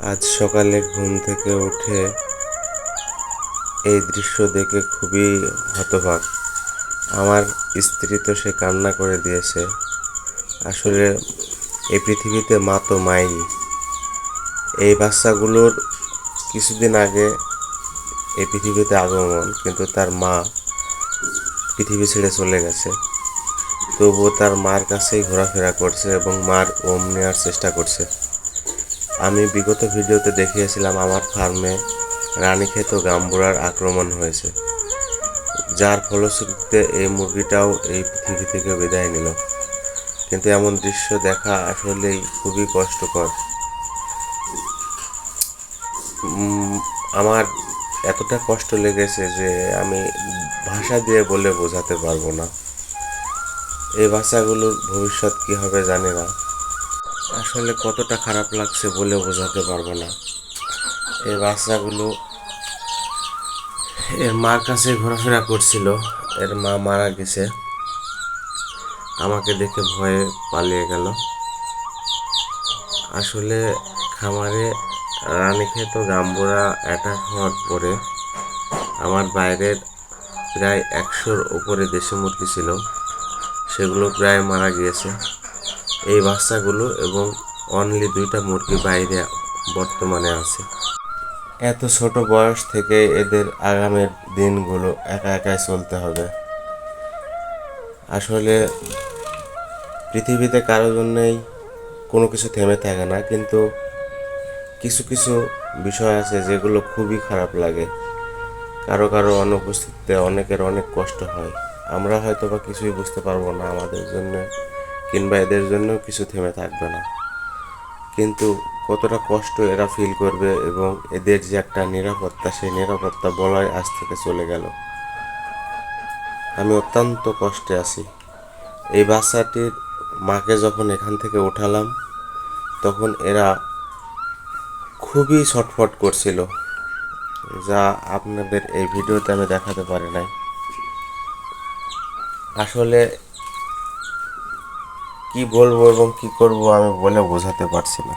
আজ সকালে ঘুম থেকে উঠে এই দৃশ্য দেখে খুবই হতবাক। আমার স্ত্রী তো সে কান্না করে দিয়েছে। আসলে এই পৃথিবীতে মা তো মাই। এই বাচ্চাগুলোর কিছুদিন আগে এই পৃথিবীতে আগমন, কিন্তু তার মা পৃথিবী ছেড়ে চলে গেছে। তবুও তার মার কাছেই ঘোরাফেরা করছে এবং মার ওম নেওয়ার চেষ্টা করছে। আমি বিগত ভিডিওতে দেখিয়েছিলাম আমার ফার্মে রানীক্ষেত গাম্বুরার আক্রমণ হয়েছে, যার ফলশ্রুতিতে এই মুরগিটাও এই পৃথিবী থেকে বিদায় নিল। কিন্তু এমন দৃশ্য দেখা আসলেই খুবই কষ্টকর। আমার এতটা কষ্ট লেগেছে যে আমি ভাষা দিয়ে বলে বোঝাতে পারবো না। এই বাচ্চাগুলোর ভবিষ্যৎ কী হবে জানি না। আসলে কতটা খারাপ লাগছে বলে বোঝাতে পারবো না। এই বাচ্চাগুলো এর মার কাছে ঘোরাফেরা করছিল, এর মা মারা গেছে। আমাকে দেখে ভয়ে পালিয়ে গেল। আসলে খামারে রানীক্ষেত গাম্বুরা অ্যাটাক হওয়ার পরে আমার বাইরের প্রায় 100-র উপরে দেশি মুরগি ছিল, সেগুলো প্রায় মারা গিয়েছে। এই বাচ্চাগুলো এবং অনলি 2টা মুরগি বাইরে বর্তমানে আছে। এত ছোট বয়স থেকে এদের আগামীর দিনগুলো একা একাই চলতে হবে। আসলে পৃথিবীতে কারোর জন্যই কোনো কিছু থেমে থাকে না, কিন্তু কিছু কিছু বিষয় আছে যেগুলো খুবই খারাপ লাগে। কারো কারো অনুপস্থিতিতে অনেকের অনেক কষ্ট হয়। আমরা হয়তো বা কিছুই বুঝতে পারবো না আমাদের জন্য, কিংবা এদের জন্যও কিছু থেমে থাকবে না। কিন্তু কতটা কষ্ট এরা ফিল করবে এবং এদের যে একটা নিরাপত্তা, সেই নিরাপত্তা বলয় আজ থেকে চলে গেল। আমি অত্যন্ত কষ্টে আছি। এই বাচ্চাটির মাকে যখন এখান থেকে উঠালাম, তখন এরা খুবই ছটফট করছিল, যা আপনাদের এই ভিডিওতে আমি দেখাতে পারি নাই। আসলে কি বলবো এবং কি করব আমি বলে বোঝাতে পারছি না।